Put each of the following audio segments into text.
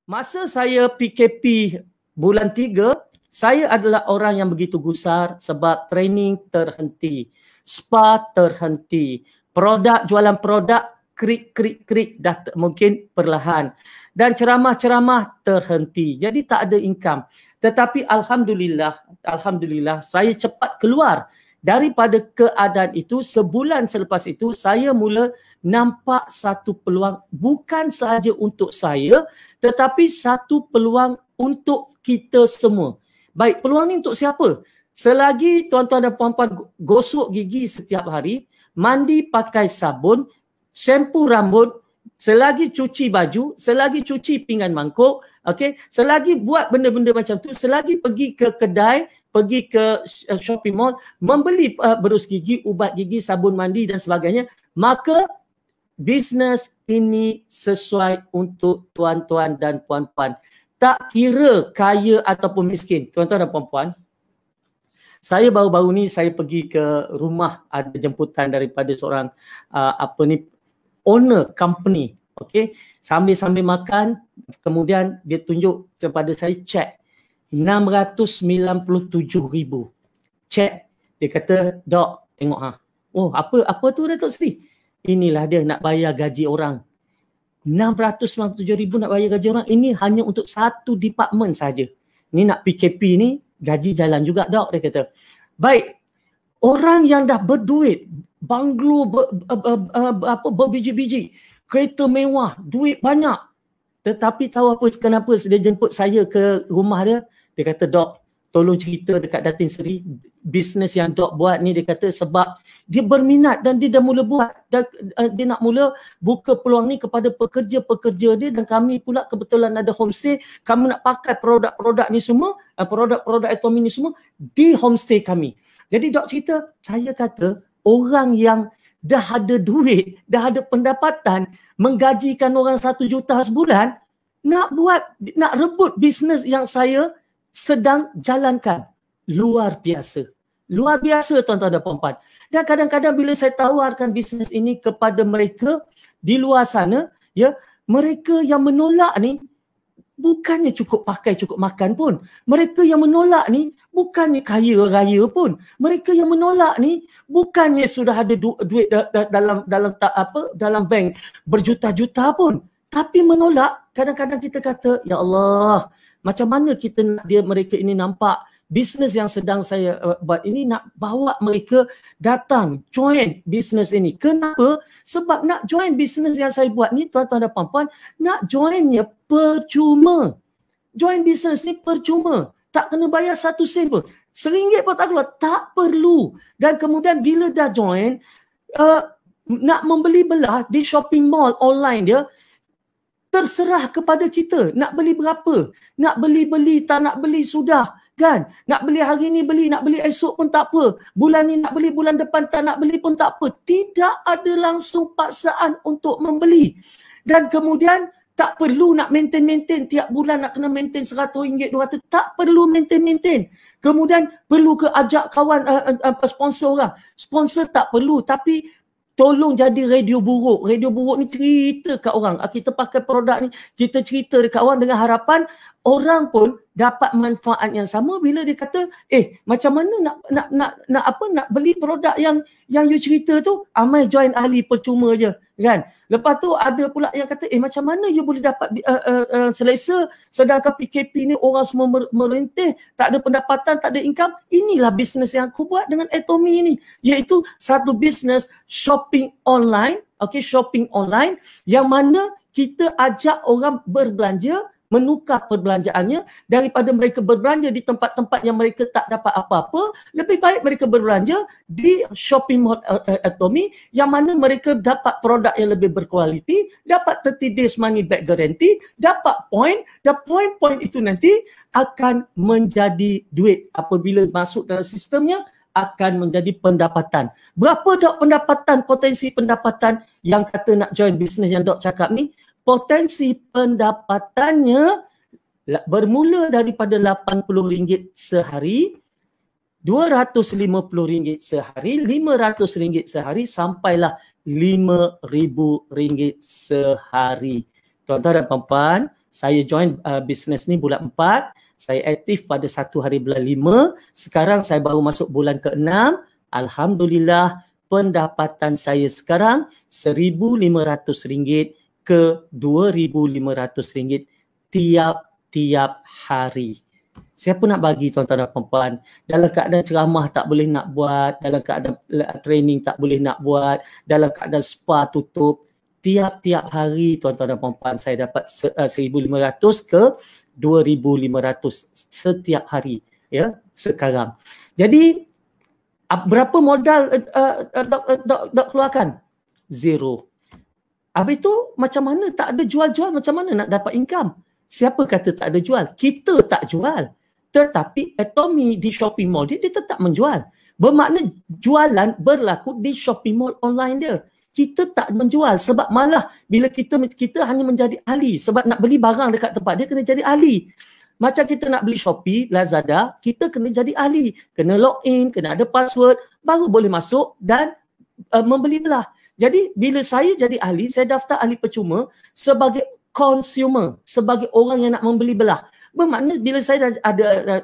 Masa saya PKP bulan 3, saya adalah orang yang begitu gusar sebab training terhenti, spa terhenti, jualan produk krik mungkin perlahan, dan ceramah-ceramah terhenti. Jadi tak ada income. Tetapi alhamdulillah saya cepat keluar daripada keadaan itu. Sebulan selepas itu saya mula nampak satu peluang, bukan sahaja untuk saya tetapi satu peluang untuk kita semua. Baik, peluang ni untuk siapa? Selagi tuan-tuan dan puan-puan gosok gigi setiap hari, mandi pakai sabun, shampoo rambut, selagi cuci baju, selagi cuci pinggan mangkuk, okey, selagi buat benda-benda macam tu, selagi pergi ke kedai, pergi ke shopping mall, membeli berus gigi, ubat gigi, sabun mandi dan sebagainya, maka bisnes ini sesuai untuk tuan-tuan dan puan-puan. Tak kira kaya ataupun miskin. Tuan-tuan dan puan-puan, saya baru-baru ni saya pergi ke rumah, ada jemputan daripada seorang owner company. Okey, sambil-sambil makan, kemudian dia tunjuk kepada saya cek 697,000. Cek, dia kata, "Dok, tengok ha." "Oh, apa tu Datuk Seri?" "Inilah dia nak bayar gaji orang. 697,000 nak bayar gaji orang. Ini hanya untuk satu department saja. Ni nak PKP ni, gaji jalan juga, Dok," dia kata. Baik, orang yang dah berduit, banglo berbiji-biji, kereta mewah, duit banyak. Tetapi tahu apa kenapa dia jemput saya ke rumah dia? Dia kata, "Dok, tolong cerita dekat Datin Seri, bisnes yang Dok buat ni," dia kata, "sebab dia berminat dan dia dah mula buat. Dia nak mula buka peluang ni kepada pekerja-pekerja dia, dan kami pula kebetulan ada homestay. Kami nak pakai produk-produk ni semua, produk-produk Atomy ni semua di homestay kami." Jadi Dok cerita, saya kata orang yang dah ada duit, dah ada pendapatan, menggajikan orang 1 juta sebulan, nak rebut bisnes yang saya sedang jalankan. Luar biasa. Luar biasa tuan-tuan dan puan-puan. Dan kadang-kadang bila saya tawarkan bisnes ini kepada mereka di luar sana, ya, mereka yang menolak ni bukannya cukup pakai, cukup makan pun. Mereka yang menolak ni bukannya kaya raya pun. Mereka yang menolak ni bukannya sudah ada duit dalam bank berjuta-juta pun. Tapi menolak, kadang-kadang kita kata, "Ya Allah, macam mana kita nak mereka ini nampak bisnes yang sedang saya buat ini, nak bawa mereka datang join bisnes ini." Kenapa? Sebab nak join bisnes yang saya buat ni, tuan-tuan dan puan-puan, nak joinnya percuma. Join bisnes ni percuma. Tak kena bayar 1 sen pun. RM1 pun tak keluar. Tak perlu. Dan kemudian bila dah join, nak membeli belah di shopping mall online dia, terserah kepada kita. Nak beli berapa? Nak beli, tak nak beli sudah. Kan? Nak beli hari ni beli, nak beli esok pun tak apa. Bulan ni nak beli, bulan depan tak nak beli pun tak apa. Tidak ada langsung paksaan untuk membeli. Dan kemudian tak perlu nak maintain tiap bulan nak kena maintain RM100, RM200. Tak perlu maintain. Kemudian perlu ke ajak kawan sponsor orang. Sponsor tak perlu, tapi tolong jadi radio buruk. Radio buruk ni cerita kat orang. Kita pakai produk ni, kita cerita dekat orang dengan harapan orang pun dapat manfaat yang sama bila dia kata, macam mana nak beli produk yang you cerita tu, amai join ahli percuma je, kan? Lepas tu ada pula yang kata, macam mana you boleh dapat selesa sedangkan PKP ni orang semua merintih, tak ada pendapatan, tak ada income. Inilah bisnes yang aku buat dengan Atomy ni, iaitu satu bisnes shopping online, shopping online yang mana kita ajak orang berbelanja, menukar perbelanjaannya. Daripada mereka berbelanja di tempat-tempat yang mereka tak dapat apa-apa, lebih baik mereka berbelanja di shopping mall Atomy yang mana mereka dapat produk yang lebih berkualiti, dapat 30 days money back guarantee, dapat point, dan point itu nanti akan menjadi duit. Apabila masuk dalam sistemnya, akan menjadi pendapatan. Berapa Dok pendapatan, potensi pendapatan yang kata nak join bisnes yang Dok cakap ni? Potensi pendapatannya bermula daripada RM80 sehari, RM250 sehari, RM500 sehari, sampailah RM5,000 sehari. Tuan-tuan dan puan-puan, Saya join bisnes ni bulan 4. Saya aktif pada 1 hari bulan 5. Sekarang saya baru masuk bulan ke-6. Alhamdulillah, pendapatan saya sekarang RM1,500 ke RM2,500 tiap-tiap hari. Siapa nak bagi tuan-tuan dan puan-puan? Dalam keadaan ceramah tak boleh nak buat, dalam keadaan training tak boleh nak buat, dalam keadaan spa tutup, tiap-tiap hari tuan-tuan dan puan-puan saya dapat 1,500 ke 2,500 setiap hari, ya, sekarang. Jadi berapa modal dok keluarkan? Zero. Habis tu macam mana tak ada jual-jual, macam mana nak dapat income? Siapa kata tak ada jual? Kita tak jual. Tetapi Atomy di shopping mall dia tetap menjual. Bermakna jualan berlaku di shopping mall online dia. Kita tak menjual sebab malah bila kita hanya menjadi ahli. Sebab nak beli barang dekat tempat dia kena jadi ahli. Macam kita nak beli Shopee, Lazada, kita kena jadi ahli. Kena login, kena ada password, baru boleh masuk dan membeli belah. Jadi bila saya jadi ahli, saya daftar ahli percuma sebagai consumer, sebagai orang yang nak membeli belah. Bermakna bila saya dah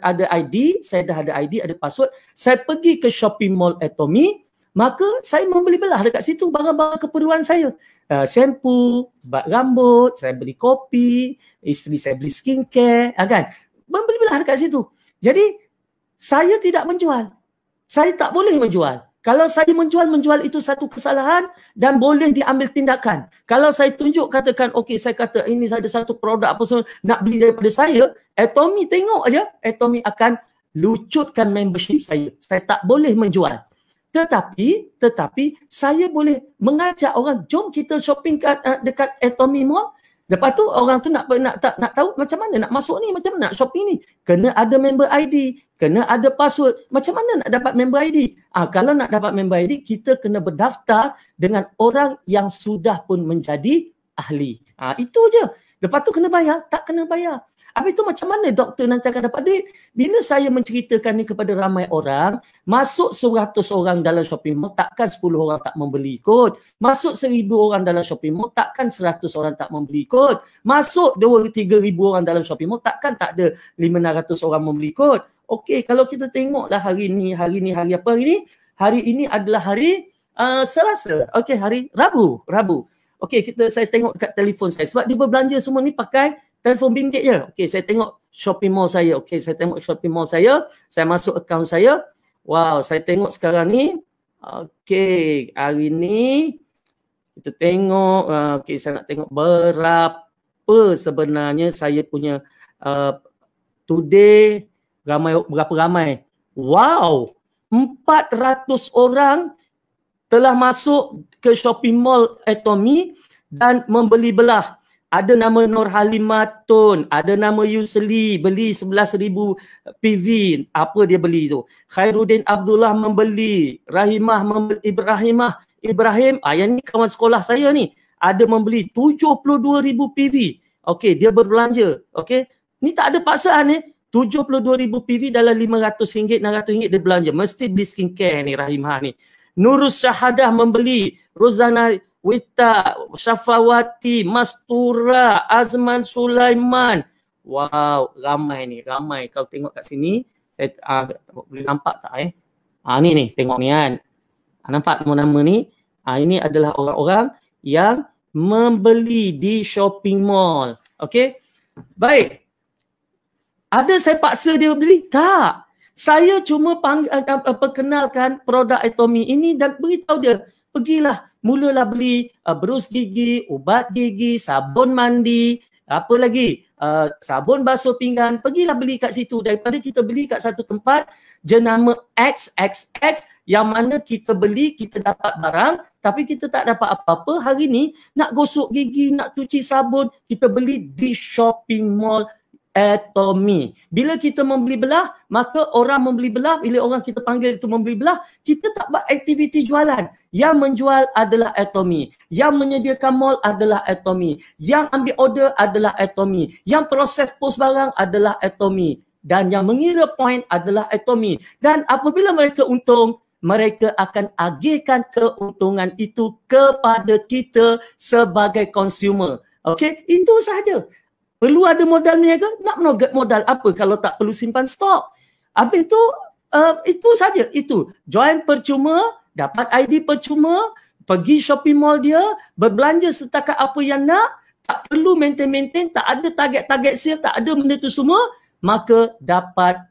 ada ID, saya dah ada ID, ada password, saya pergi ke shopping mall Atomy, maka saya membeli belah dekat situ barang-barang keperluan saya. Shampoo, bat rambut, saya beli kopi, isteri saya beli skincare, kan? Membeli belah dekat situ. Jadi saya tidak menjual. Saya tak boleh menjual. Kalau saya menjual itu satu kesalahan dan boleh diambil tindakan. Kalau saya tunjuk katakan, okey saya kata ini ada satu produk apa semua nak beli daripada saya, Atomy tengok aja, Atomy akan lucutkan membership saya. Saya tak boleh menjual. Tetapi saya boleh mengajak orang, jom kita shopping dekat Atomy Mall. Lepas tu orang tu nak tahu macam mana nak masuk ni, macam mana nak shopping ni. Kena ada member ID, kena ada password. Macam mana nak dapat member ID? Kalau nak dapat member ID, kita kena berdaftar dengan orang yang sudah pun menjadi ahli. Itu je. Lepas tu kena bayar, tak kena bayar. Habis tu macam mana doktor nanti akan dapat duit? Bila saya menceritakan ni kepada ramai orang, masuk 100 orang dalam shopping mall, takkan 10 orang tak membeli kot. Masuk 1,000 orang dalam shopping mall, takkan 100 orang tak membeli kot. Masuk 2-3 ribu orang dalam shopping mall, takkan tak ada 500 orang membeli kot. Okey, kalau kita tengoklah hari ni hari apa hari ni? Hari ini adalah hari Selasa. Okey, hari Rabu. Okey, saya tengok dekat telefon saya. Sebab dia berbelanja semua ni pakai telefon bimbit je. Okey, saya tengok shopping mall saya. Saya masuk akaun saya. Wow, saya tengok sekarang ni. Okey, hari ni kita tengok. Okey, saya nak tengok berapa sebenarnya saya punya today. Berapa ramai? Wow, 400 orang telah masuk ke shopping mall Atomy dan membeli belah. Ada nama Nur Halimatun, ada nama Yusli, beli 11,000 PV. Apa dia beli tu? Khairuddin Abdullah membeli, Ibrahim, yang ni kawan sekolah saya ni, ada membeli 72,000 PV. Okey, dia berbelanja. Okey, ni tak ada paksaan ni. 72,000 PV dalam RM500, RM600 dia belanja. Mesti beli skincare ni Rahimah ni. Nurus Syahadah membeli, Rozana Wita, Syafawati, Mastura, Azman Sulaiman. Wow, ramai. Kalau tengok kat sini, boleh nampak tak ni, tengok ni kan. Nampak nama-nama ni? Ini adalah orang-orang yang membeli di shopping mall. Okey? Baik. Ada saya paksa dia beli? Tak. Saya cuma perkenalkan produk Atomy ini dan beritahu dia, pergilah, mulalah beli berus gigi, ubat gigi, sabun mandi, apa lagi, sabun basuh pinggan, pergilah beli kat situ. Daripada kita beli kat satu tempat jenama XXX yang mana kita beli, kita dapat barang tapi kita tak dapat apa-apa. Hari ni nak gosok gigi, nak cuci sabun, kita beli di shopping mall Atomy. Bila kita membeli belah, maka orang membeli belah, bila orang kita panggil itu membeli belah, kita tak buat aktiviti jualan. Yang menjual adalah Atomy. Yang menyediakan mall adalah Atomy. Yang ambil order adalah Atomy. Yang proses post barang adalah Atomy. Dan yang mengira point adalah Atomy. Dan apabila mereka untung, mereka akan agihkan keuntungan itu kepada kita sebagai consumer. Okey, itu sahaja. Perlu ada modal berniaga? Nak modal apa kalau tak perlu simpan stok? Habis itu saja. Itu. Join percuma, dapat ID percuma, pergi shopping mall dia, berbelanja setakat apa yang nak, tak perlu maintain, tak ada target sale, tak ada benda tu semua, maka dapat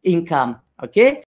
income. Okay?